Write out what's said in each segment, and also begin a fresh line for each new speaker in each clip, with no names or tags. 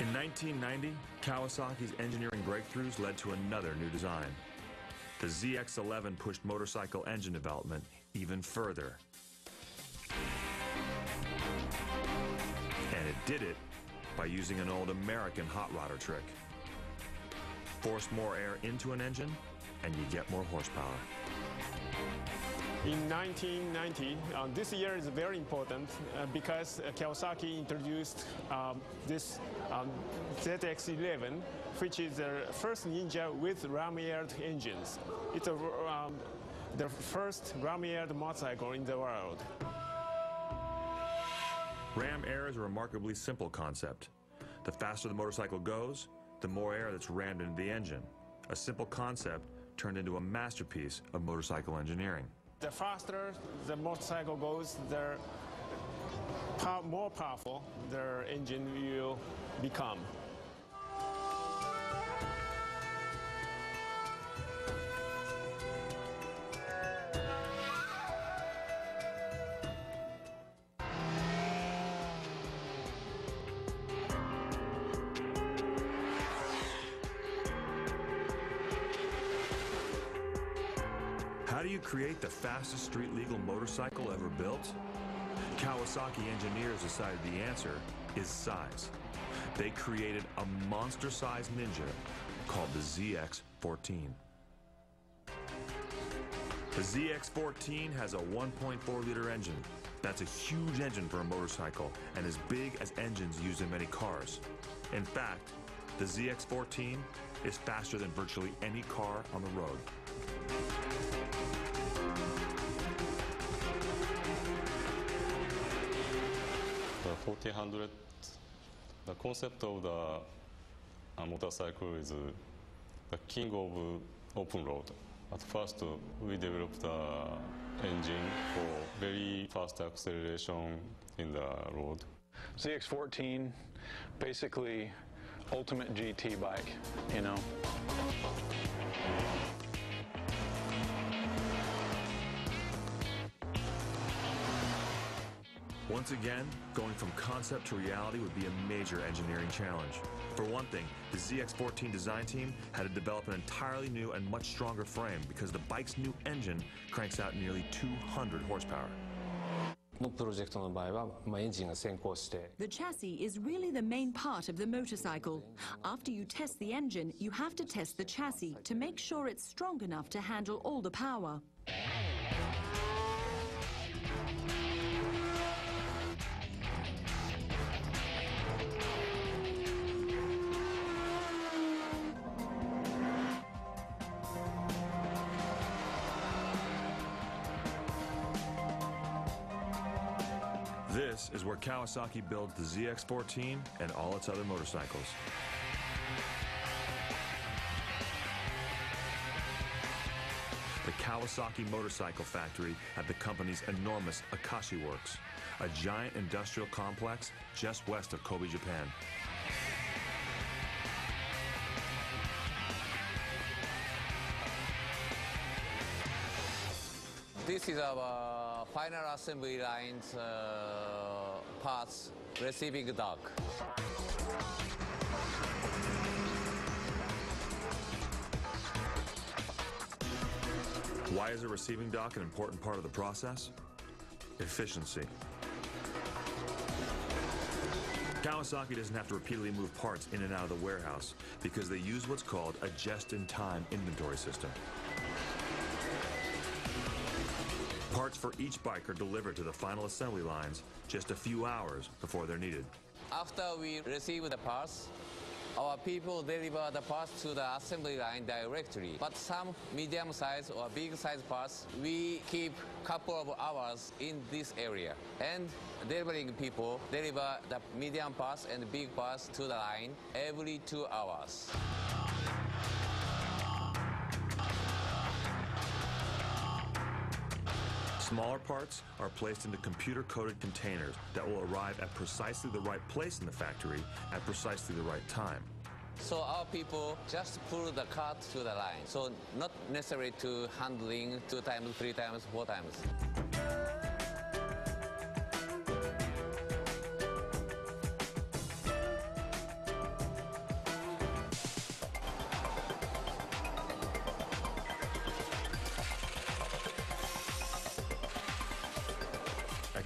In 1990, Kawasaki's engineering breakthroughs led to another new design. The ZX-11 pushed motorcycle engine development even further. And it did it by using an old American hot rodder trick. Force more air into an engine, and you get more horsepower.
In 1990, this year is very important because Kawasaki introduced this ZX-11, which is the first Ninja with ram-aired engines. It's the first ram-aired motorcycle in the world.
Ram air is a remarkably simple concept. The faster the motorcycle goes, the more air that's rammed into the engine. A simple concept turned into a masterpiece of motorcycle engineering.
The faster the motorcycle goes, the more powerful the engine will become.
How do you create the fastest street-legal motorcycle ever built? Kawasaki engineers decided the answer is size. They created a monster-sized Ninja called the ZX-14. The ZX-14 has a 1.4-liter engine. That's a huge engine for a motorcycle and as big as engines used in many cars. In fact, the ZX-14 is faster than virtually any car on the road.
The 1400, the concept of the motorcycle is the king of open road. At first, we developed the engine for very fast acceleration in the road.
ZX-14, basically ultimate GT bike, you know.
Once again, going from concept to reality would be a major engineering challenge. For one thing, the ZX-14 design team had to develop an entirely new and much stronger frame because the bike's new engine cranks out nearly 200 horsepower.
The chassis is really the main part of the motorcycle. After you test the engine, you have to test the chassis to make sure it's strong enough to handle all the power.
This is where Kawasaki builds the ZX-14 and all its other motorcycles. The Kawasaki Motorcycle Factory at the company's enormous Akashi Works, a giant industrial complex just west of Kobe, Japan.
This is our final assembly line's parts receiving dock.
Why is a receiving dock an important part of the process? Efficiency. Kawasaki doesn't have to repeatedly move parts in and out of the warehouse because they use what's called a just-in-time inventory system. Parts for each bike are delivered to the final assembly lines just a few hours before they're needed.
After we receive the parts, our people deliver the parts to the assembly line directly. But some medium-sized or big-sized parts, we keep a couple of hours in this area. And delivering people deliver the medium parts and big parts to the line every 2 hours.
Smaller parts are placed into computer-coded containers that will arrive at precisely the right place in the factory at precisely the right time.
So our people just pull the cart to the line. So not necessary to handling 2 times, 3 times, 4 times.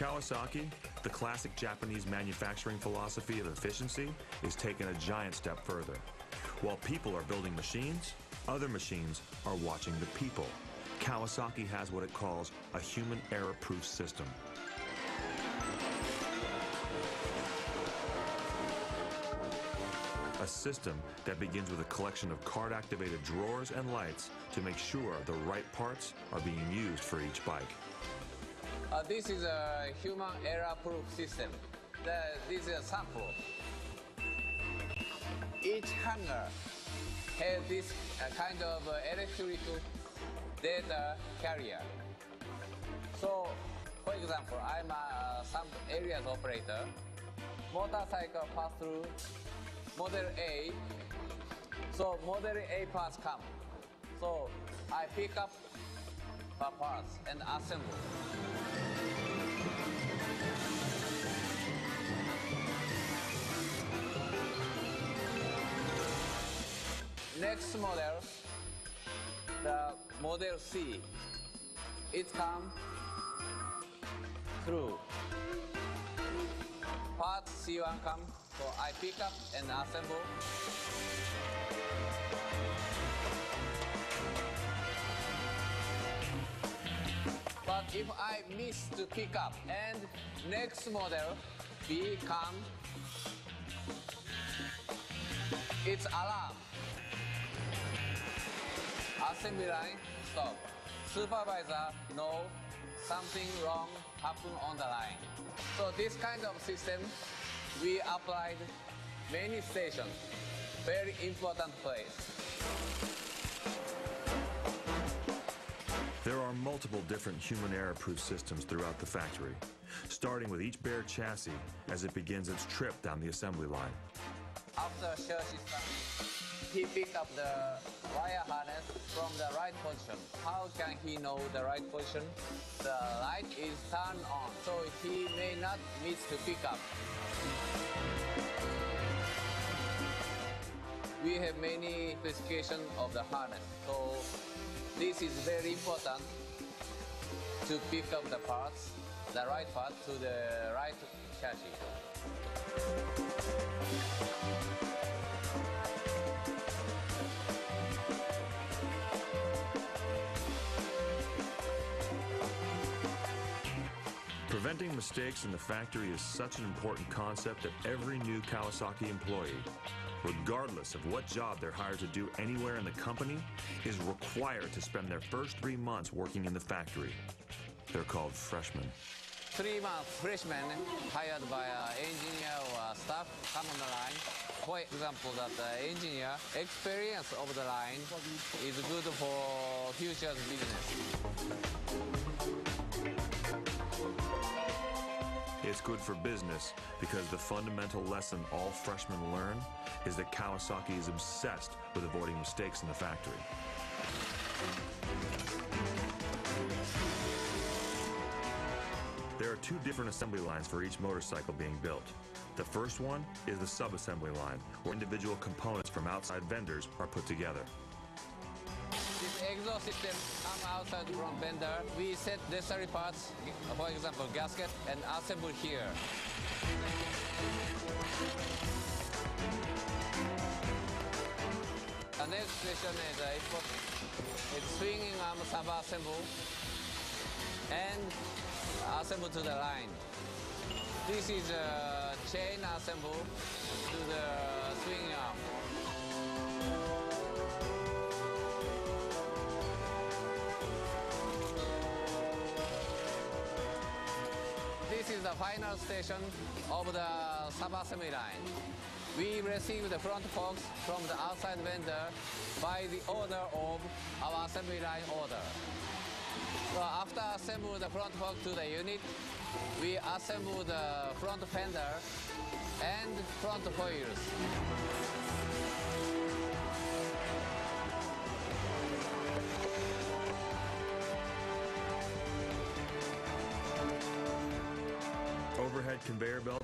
Kawasaki, the classic Japanese manufacturing philosophy of efficiency is taken a giant step further. While people are building machines, other machines are watching the people. Kawasaki has what it calls a human error-proof system. A system that begins with a collection of card-activated drawers and lights to make sure the right parts are being used for each bike.
This is a human error-proof system. This is a sample. Each hanger has this kind of electrical data carrier. So, for example, I'm some areas operator. Motorcycle pass through model A. So model A parts come. So I pick up the parts and assemble. Next model, the model C. It comes through. Part C1 comes, so I pick up and assemble. But if I miss to pick up and next model B comes, it's alarm. Assembly line stop. Supervisor know something wrong happened on the line. So this kind of system we applied many stations, very important place.
There are multiple different human error-proof systems throughout the factory, starting with each bare chassis as it begins its trip down the assembly line.
After chassis start, he picked up the wire harness from the right position. How can he know the right position? The light is turned on, so he may not miss to pick up. We have many specifications of the harness, so this is very important to pick up the parts, the right part to the right chassis.
Preventing mistakes in the factory is such an important concept that every new Kawasaki employee, regardless of what job they're hired to do anywhere in the company, is required to spend their first 3 months working in the factory. They're called freshmen.
3 months freshmen hired by an engineer or staff come on the line. For example, that the engineer experience of the line is good for future business.
It's good for business because the fundamental lesson all freshmen learn is that Kawasaki is obsessed with avoiding mistakes in the factory. There are 2 different assembly lines for each motorcycle being built. The first one is the sub-assembly line, where individual components from outside vendors are put together.
This exhaust system comes outside from vendor. We set necessary parts, for example, gasket, and assemble here. The next station is it's swinging arm sub-assemble and assemble to the line. This is a chain assemble to the swinging arm. This is the final station of the sub-assembly line. We receive the front forks from the outside vendor by the order of our assembly line order. So after assemble the front fork to the unit, we assemble the front fender and front foils.
Overhead conveyor belts